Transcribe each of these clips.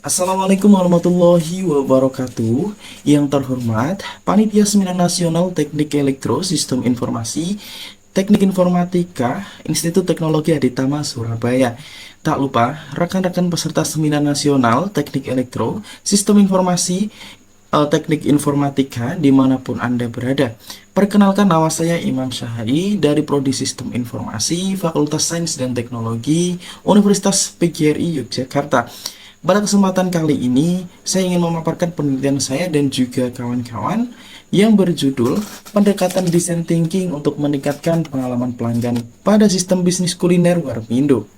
Assalamualaikum warahmatullahi wabarakatuh. Yang terhormat, Panitia Seminar Nasional Teknik Elektro Sistem Informasi, Teknik Informatika, Institut Teknologi Aditama Surabaya. Tak lupa, rekan-rekan peserta Seminar Nasional Teknik Elektro Sistem Informasi, Teknik Informatika dimanapun Anda berada. Perkenalkan, nama saya Imam Syahari dari Prodi Sistem Informasi, Fakultas Sains dan Teknologi, Universitas PGRI Yogyakarta. Pada kesempatan kali ini, saya ingin memaparkan penelitian saya dan juga kawan-kawan yang berjudul Pendekatan Design Thinking untuk Meningkatkan Pengalaman Pelanggan pada Sistem Bisnis Kuliner Warmindo.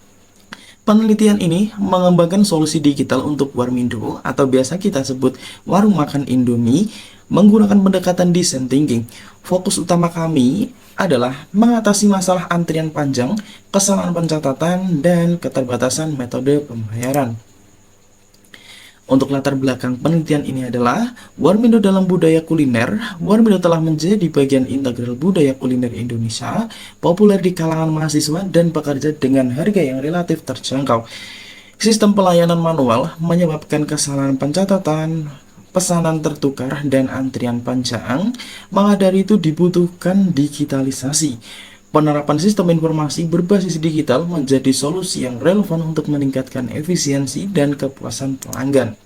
Penelitian ini mengembangkan solusi digital untuk Warmindo atau biasa kita sebut warung makan Indomie menggunakan pendekatan design thinking. Fokus utama kami adalah mengatasi masalah antrian panjang, kesalahan pencatatan, dan keterbatasan metode pembayaran. Untuk latar belakang penelitian ini adalah Warmindo dalam budaya kuliner. Warmindo telah menjadi bagian integral budaya kuliner Indonesia, populer di kalangan mahasiswa dan pekerja dengan harga yang relatif terjangkau. Sistem pelayanan manual menyebabkan kesalahan pencatatan, pesanan tertukar, dan antrian panjang. Maka dari itu dibutuhkan digitalisasi. Penerapan sistem informasi berbasis digital menjadi solusi yang relevan untuk meningkatkan efisiensi dan kepuasan pelanggan.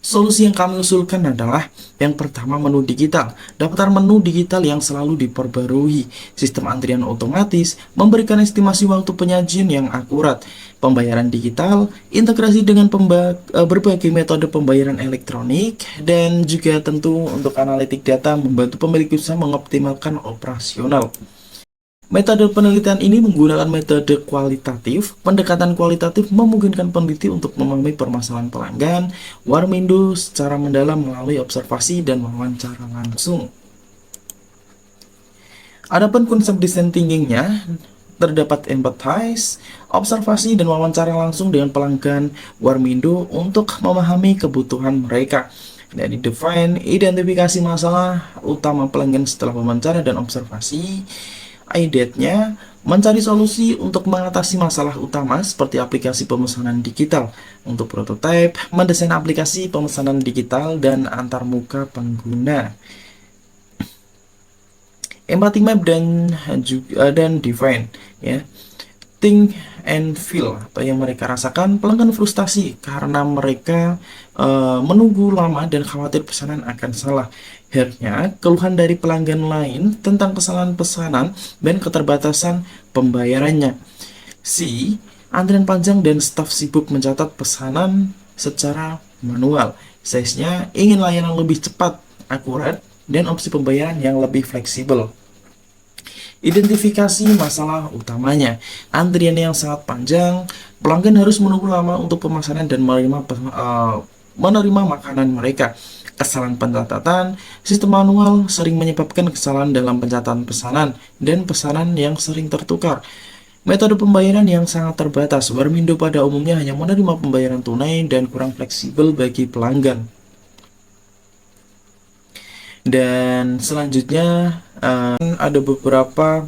Solusi yang kami usulkan adalah yang pertama, menu digital. Daftar menu digital yang selalu diperbarui, sistem antrian otomatis, memberikan estimasi waktu penyajian yang akurat, pembayaran digital, integrasi dengan berbagai metode pembayaran elektronik, dan juga tentu untuk analitik data membantu pemilik usaha mengoptimalkan operasional. Metode penelitian ini menggunakan metode kualitatif. Pendekatan kualitatif memungkinkan peneliti untuk memahami permasalahan pelanggan Warmindo secara mendalam melalui observasi dan wawancara langsung. Adapun konsep design thinkingnya, terdapat empathize, observasi, dan wawancara langsung dengan pelanggan Warmindo untuk memahami kebutuhan mereka. Dari define, identifikasi masalah utama pelanggan setelah wawancara dan observasi. IDET-nya mencari solusi untuk mengatasi masalah utama seperti aplikasi pemesanan digital. Untuk prototipe, mendesain aplikasi pemesanan digital dan antarmuka pengguna. Empathy map dan define, ya. Think and feel, atau yang mereka rasakan, pelanggan frustasi karena mereka menunggu lama dan khawatir pesanan akan salah. Akhirnya, keluhan dari pelanggan lain tentang kesalahan pesanan dan keterbatasan pembayarannya. C. Antrian panjang dan staf sibuk mencatat pesanan secara manual. Size-nya ingin layanan lebih cepat, akurat, dan opsi pembayaran yang lebih fleksibel. Identifikasi masalah utamanya. Antrian yang sangat panjang, pelanggan harus menunggu lama untuk pemesanan dan menerima makanan mereka. Kesalahan pencatatan, sistem manual sering menyebabkan kesalahan dalam pencatatan pesanan dan pesanan yang sering tertukar. Metode pembayaran yang sangat terbatas. Warmindo pada umumnya hanya menerima pembayaran tunai dan kurang fleksibel bagi pelanggan. Dan selanjutnya ada beberapa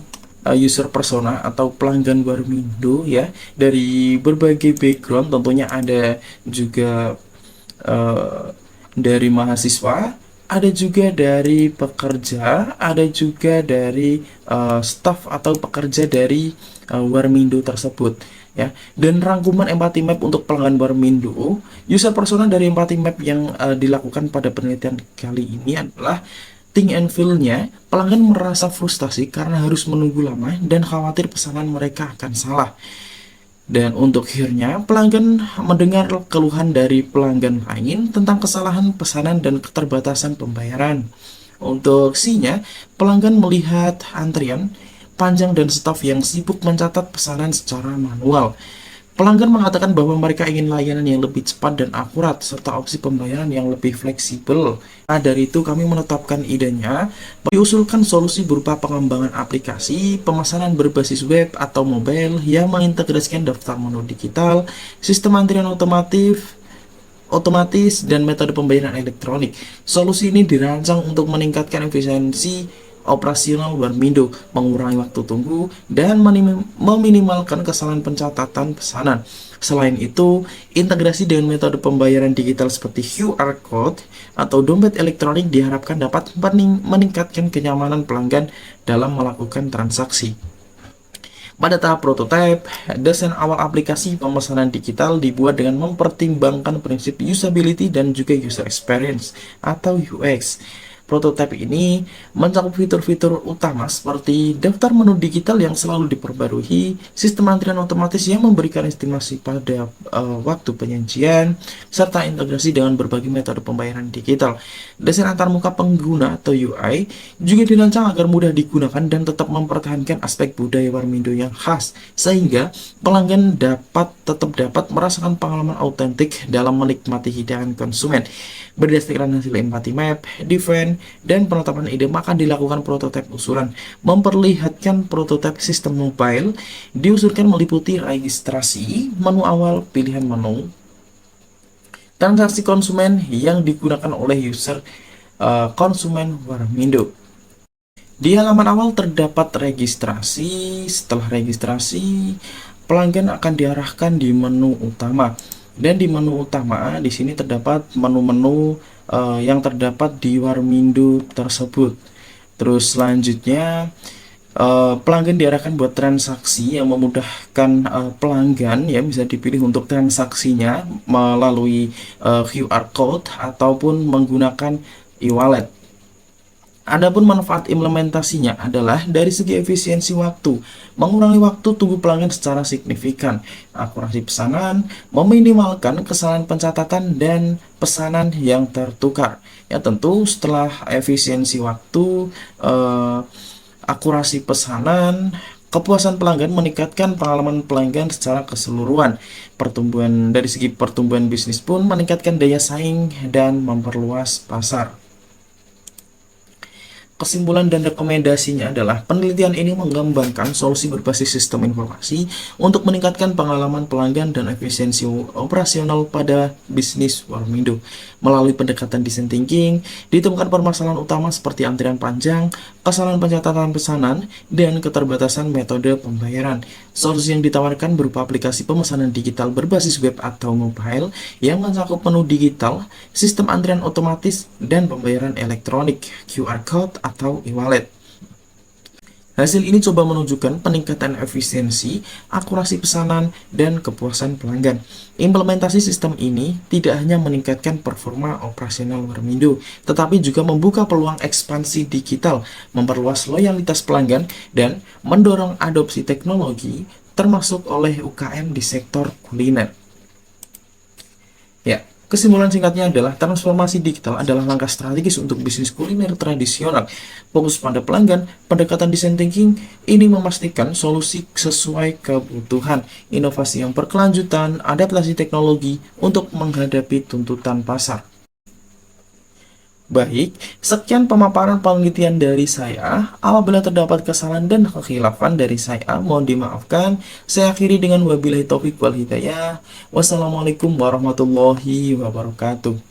user persona atau pelanggan Warmindo, ya, dari berbagai background. Tentunya ada juga dari mahasiswa, ada juga dari pekerja, ada juga dari staff atau pekerja dari Warmindo tersebut, ya. Dan rangkuman empathy map untuk pelanggan Warmindo, user persona dari empathy map yang dilakukan pada penelitian kali ini adalah think and feel-nya. Pelanggan merasa frustasi karena harus menunggu lama dan khawatir pesanan mereka akan salah. Dan untuk hear-nya, pelanggan mendengar keluhan dari pelanggan lain tentang kesalahan pesanan dan keterbatasan pembayaran. Untuk C-nya, pelanggan melihat antrian panjang dan staf yang sibuk mencatat pesanan secara manual. Pelanggan mengatakan bahwa mereka ingin layanan yang lebih cepat dan akurat, serta opsi pembayaran yang lebih fleksibel. Nah, dari itu kami menetapkan idenya, diusulkan solusi berupa pengembangan aplikasi, pemesanan berbasis web atau mobile yang mengintegrasikan daftar menu digital, sistem antrian otomatis, dan metode pembayaran elektronik. Solusi ini dirancang untuk meningkatkan efisiensi operasional Warmindo, mengurangi waktu tunggu, dan meminimalkan kesalahan pencatatan pesanan. Selain itu, integrasi dengan metode pembayaran digital seperti QR Code atau dompet elektronik diharapkan dapat meningkatkan kenyamanan pelanggan dalam melakukan transaksi. Pada tahap prototipe, desain awal aplikasi pemesanan digital dibuat dengan mempertimbangkan prinsip usability dan juga user experience atau UX. Prototipe ini mencakup fitur-fitur utama seperti daftar menu digital yang selalu diperbarui, sistem antrian otomatis yang memberikan estimasi pada waktu penyajian, serta integrasi dengan berbagai metode pembayaran digital. Desain antarmuka pengguna atau UI juga dirancang agar mudah digunakan dan tetap mempertahankan aspek budaya Warmindo yang khas, sehingga pelanggan tetap dapat merasakan pengalaman autentik dalam menikmati hidangan konsumen. Berdasarkan hasil empathy map, define, dan penetapan ide, maka dilakukan prototipe usulan. Memperlihatkan prototipe sistem mobile diusulkan meliputi registrasi, menu awal, pilihan menu, transaksi konsumen yang digunakan oleh user konsumen Warmindo. Di halaman awal terdapat registrasi. Setelah registrasi, pelanggan akan diarahkan di menu utama. Dan di menu utama di sini terdapat menu-menu yang terdapat di Warmindo tersebut. Terus selanjutnya pelanggan diarahkan buat transaksi yang memudahkan pelanggan, ya, bisa dipilih untuk transaksinya melalui QR code ataupun menggunakan e-wallet. Adapun manfaat implementasinya adalah dari segi efisiensi waktu, mengurangi waktu tunggu pelanggan secara signifikan, akurasi pesanan, meminimalkan kesalahan pencatatan dan pesanan yang tertukar. Ya, tentu setelah efisiensi waktu, akurasi pesanan, kepuasan pelanggan, meningkatkan pengalaman pelanggan secara keseluruhan. Dari segi pertumbuhan bisnis pun meningkatkan daya saing dan memperluas pasar. Kesimpulan dan rekomendasinya adalah penelitian ini mengembangkan solusi berbasis sistem informasi untuk meningkatkan pengalaman pelanggan dan efisiensi operasional pada bisnis Warmindo. Melalui pendekatan design thinking, ditemukan permasalahan utama seperti antrian panjang, kesalahan pencatatan pesanan, dan keterbatasan metode pembayaran. Solusi yang ditawarkan berupa aplikasi pemesanan digital berbasis web atau mobile yang mencakup menu digital, sistem antrian otomatis, dan pembayaran elektronik, QR Code, atau e-wallet. Hasil ini coba menunjukkan peningkatan efisiensi, akurasi pesanan, dan kepuasan pelanggan. Implementasi sistem ini tidak hanya meningkatkan performa operasional Warmindo, tetapi juga membuka peluang ekspansi digital, memperluas loyalitas pelanggan, dan mendorong adopsi teknologi termasuk oleh UKM di sektor kuliner. Ya, kesimpulan singkatnya adalah transformasi digital adalah langkah strategis untuk bisnis kuliner tradisional. Fokus pada pelanggan, pendekatan design thinking ini memastikan solusi sesuai kebutuhan, inovasi yang berkelanjutan, adaptasi teknologi untuk menghadapi tuntutan pasar. Baik, sekian pemaparan penelitian dari saya. Apabila terdapat kesalahan dan kekhilafan dari saya, mohon dimaafkan. Saya akhiri dengan wabillahi taufiq wal hidayah. Wassalamualaikum warahmatullahi wabarakatuh.